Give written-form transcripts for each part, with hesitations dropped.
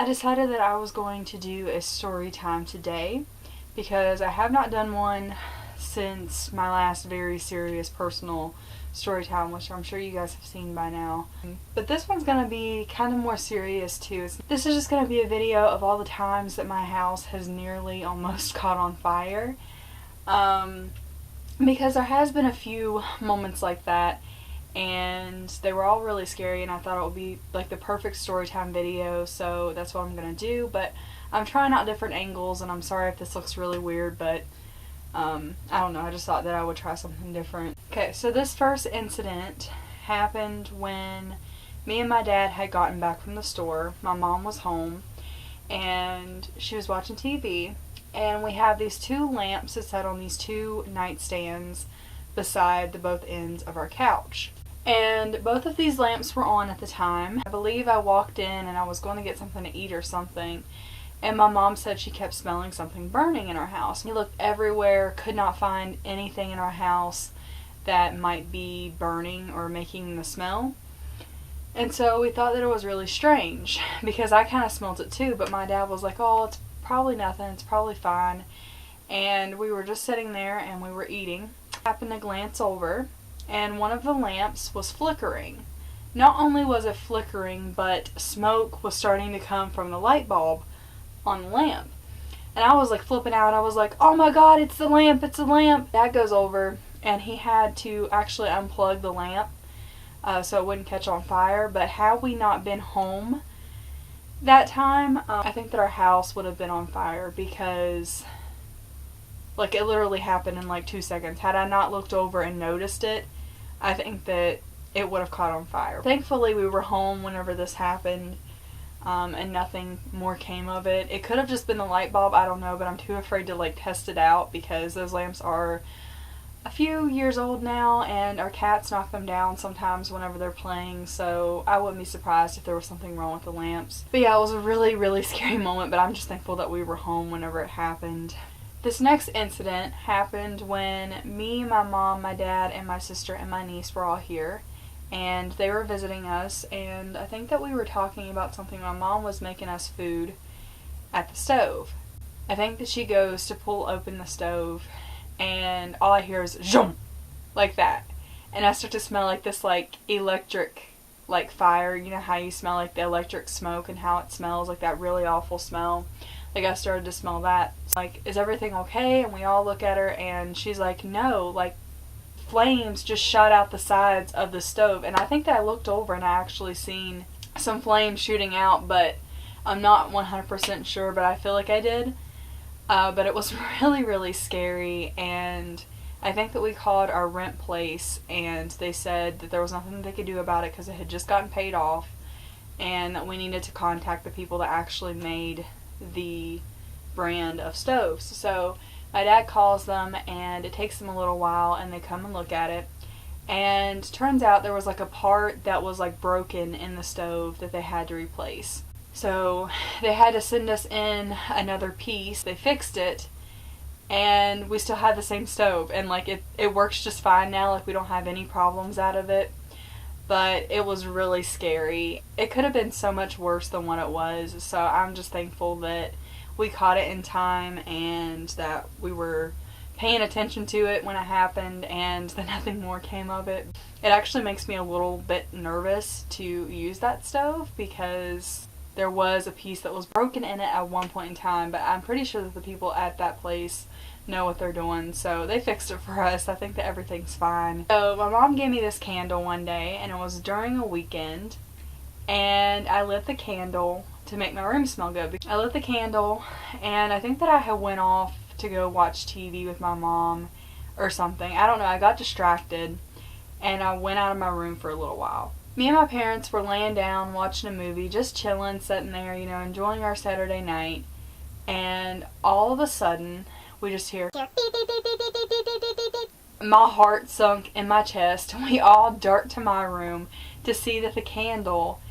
decided that I was going to do a story time today because I have not done one since my last very serious personal story time, which I'm sure you guys have seen by now. But this one's going to be kind of more serious too. This is just going to be a video of all the times that my house has nearly almost caught on fire. Because there has been a few moments like that, and they were all really scary, and I thought it would be like the perfect storytime video, so that's what I'm going to do. But I'm trying out different angles, and I'm sorry if this looks really weird, but I don't know, I just thought that I would try something different. Okay, so this first incident happened when me and my dad had gotten back from the store. My mom was home, and she was watching TV, and we have these two lamps that set on these two nightstands beside the both ends of our couch. And both of these lamps were on at the time. I believe I walked in and I was going to get something to eat or something, and my mom said she kept smelling something burning in our house. We looked everywhere, could not find anything in our house that might be burning or making the smell. And so we thought that it was really strange because I kind of smelled it too, but my dad was like, oh, it's probably nothing, it's probably fine. And we were just sitting there and we were eating. I happened to glance over, and one of the lamps was flickering. Not only was it flickering, but smoke was starting to come from the light bulb on the lamp. And I was like flipping out. I was like, oh my god, it's the lamp, it's the lamp. Dad goes over and he had to actually unplug the lamp so it wouldn't catch on fire. But had we not been home that time, I think that our house would have been on fire, because like it literally happened in like 2 seconds. Had I not looked over and noticed it, I think that it would have caught on fire. Thankfully we were home whenever this happened, and nothing more came of it. It could have just been the light bulb, I don't know, but I'm too afraid to like test it out because those lamps are a few years old now, and our cats knock them down sometimes whenever they're playing, so I wouldn't be surprised if there was something wrong with the lamps. But yeah, it was a really, really scary moment, but I'm just thankful that we were home whenever it happened. This next incident happened when me, my mom, my dad, and my sister and my niece were all here, and they were visiting us, and I think that we were talking about something. My mom was making us food at the stove. I think that she goes to pull open the stove, and all I hear is zoom, like that. And I start to smell like this like electric like fire. You know how you smell like the electric smoke and how it smells, like that really awful smell. Like I started to smell that. Like, is everything okay? And we all look at her and she's like, no, like flames just shot out the sides of the stove. And I think that I looked over and I actually seen some flames shooting out, but I'm not 100% sure, but I feel like I did. But it was really, really scary, and I think that we called our rent place, and they said that there was nothing they could do about it because it had just gotten paid off, and that we needed to contact the people that actually made the brand of stoves. So my dad calls them, and it takes them a little while, and they come and look at it, and turns out there was like a part that was like broken in the stove that they had to replace. So they had to send us in another piece. They fixed it, and we still had the same stove, and like it works just fine now. Like we don't have any problems out of it, but it was really scary. It could have been so much worse than what it was, so I'm just thankful that we caught it in time and that we were paying attention to it when it happened, and that nothing more came of it. It actually makes me a little bit nervous to use that stove because there was a piece that was broken in it at one point in time, but I'm pretty sure that the people at that place know what they're doing, so they fixed it for us. I think that everything's fine. So my mom gave me this candle one day, and it was during a weekend, and I lit the candle to make my room smell good. I lit the candle, and I think that I had went off to go watch TV with my mom or something. I don't know, I got distracted, and I went out of my room for a little while. Me and my parents were laying down, watching a movie, just chilling, sitting there, you know, enjoying our Saturday night. And all of a sudden, we just hear beep, beep, beep, beep, beep, beep, beep, beep, beep. My heart sunk in my chest, and we all dart to my room to see that the candle,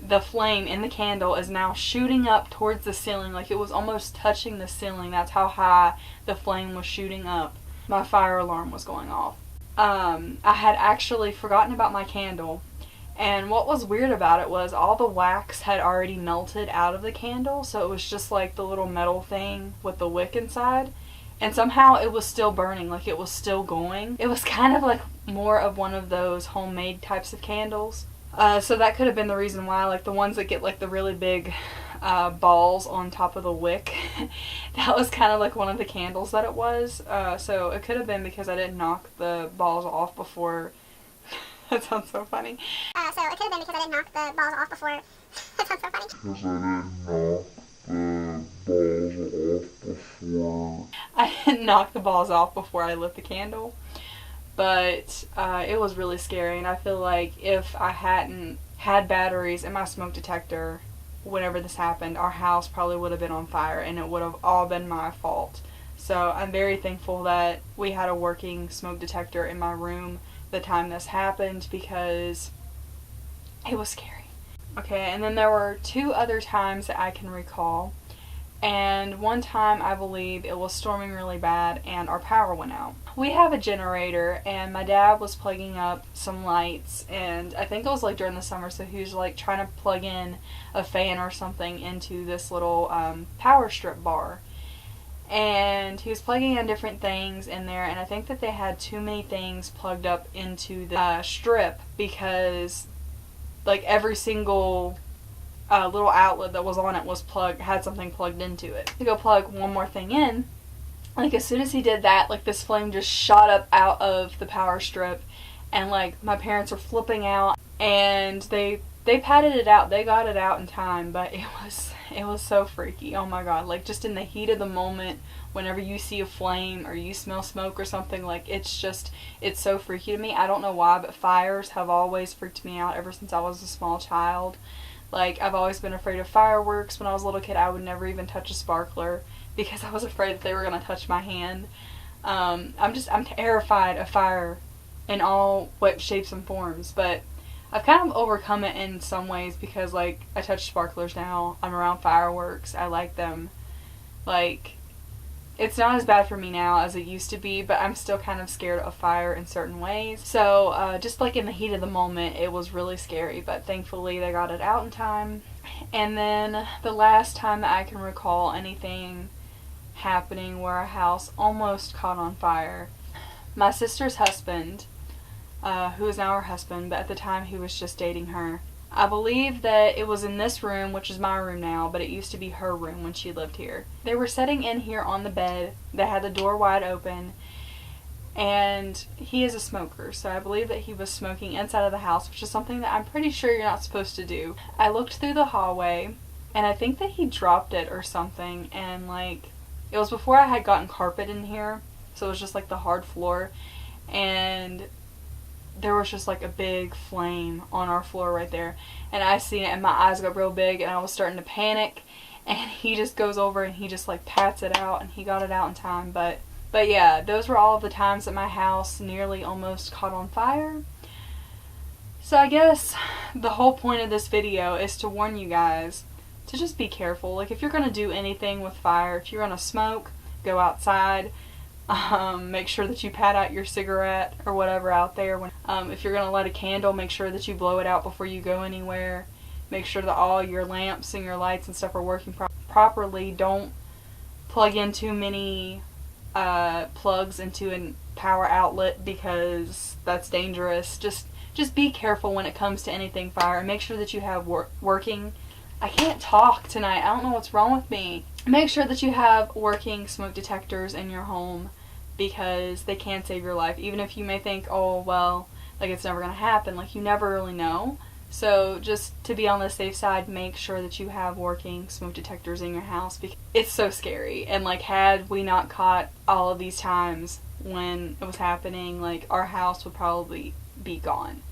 the flame in the candle, is now shooting up towards the ceiling. Like it was almost touching the ceiling. That's how high the flame was shooting up. My fire alarm was going off. I had actually forgotten about my candle, And what was weird about it was all the wax had already melted out of the candle, so it was just like the little metal thing with the wick inside. And somehow it was still burning, like it was still going. It was kind of like more of one of those homemade types of candles. So that could have been the reason why, like the ones that get like the really big balls on top of the wick. That was kind of like one of the candles that it was. So it could have been because I didn't knock the balls off before. That sounds so funny. So it could have been because I didn't knock the balls off before. That sounds so funny. Because I didn't knock the balls off before. I didn't knock the balls off before I lit the candle. But it was really scary, and I feel like if I hadn't had batteries in my smoke detector whenever this happened, our house probably would have been on fire, and it would have all been my fault. So I'm very thankful that we had a working smoke detector in my room the time this happened, because it was scary. Okay, and then there were 2 other times that I can recall. And one time I believe it was storming really bad and our power went out. We have a generator, and my dad was plugging up some lights, and I think it was like during the summer, so he was like trying to plug in a fan or something into this little power strip bar. And he was plugging in different things in there, and I think that they had too many things plugged up into the strip, because like every single little outlet that was on it was had something plugged into it. To go plug one more thing in, like as soon as he did that, like this flame just shot up out of the power strip, and like my parents were flipping out, and they patted it out. They got it out in time, but it was so freaky. Oh my god, like just in the heat of the moment, whenever you see a flame or you smell smoke or something, like it's so freaky to me. I don't know why, but fires have always freaked me out ever since I was a small child. Like, I've always been afraid of fireworks. When I was a little kid, I would never even touch a sparkler because I was afraid that they were going to touch my hand. I'm terrified of fire in all shapes and forms, but I've kind of overcome it in some ways because, like, I touch sparklers now. I'm around fireworks. I like them. Like, it's not as bad for me now as it used to be, but I'm still kind of scared of fire in certain ways. So, just like in the heat of the moment, it was really scary, but thankfully they got it out in time. And then the last time that I can recall anything happening where a house almost caught on fire, my sister's husband, who is now her husband, but at the time he was just dating her, I believe that it was in this room, which is my room now, but it used to be her room when she lived here. They were sitting in here on the bed. They had the door wide open, and he is a smoker, so I believe that he was smoking inside of the house, which is something that I'm pretty sure you're not supposed to do. I looked through the hallway, and I think that he dropped it or something, and like, it was before I had gotten carpet in here, so it was just like the hard floor, and there was just like a big flame on our floor right there, and I seen it and my eyes got real big and I was starting to panic, and he just goes over and he just like pats it out, and he got it out in time. But yeah, those were all of the times that my house nearly almost caught on fire. So I guess the whole point of this video is to warn you guys to just be careful. Like, if you're going to do anything with fire, if you're going to smoke, go outside. Make sure that you pat out your cigarette or whatever out there. If you're going to light a candle, make sure that you blow it out before you go anywhere. Make sure that all your lamps and your lights and stuff are working properly. Don't plug in too many plugs into a power outlet, because that's dangerous. Just be careful when it comes to anything fire, and make sure that you have working. I can't talk tonight. I don't know what's wrong with me. Make sure that you have working smoke detectors in your home, because they can save your life. Even if you may think, oh, well, like it's never going to happen. Like, you never really know. So just to be on the safe side, make sure that you have working smoke detectors in your house, because it's so scary. And like, had we not caught all of these times when it was happening, like our house would probably be gone.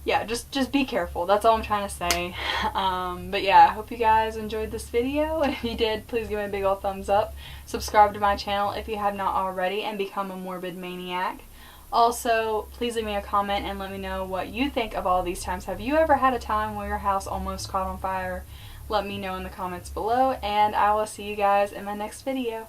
Yeah, just be careful. That's all I'm trying to say. But yeah, I hope you guys enjoyed this video. If you did, please give me a big old thumbs up. Subscribe to my channel if you have not already, and become a morbid maniac. Also, please leave me a comment and let me know what you think of all these times. Have you ever had a time where your house almost caught on fire? Let me know in the comments below, and I will see you guys in my next video.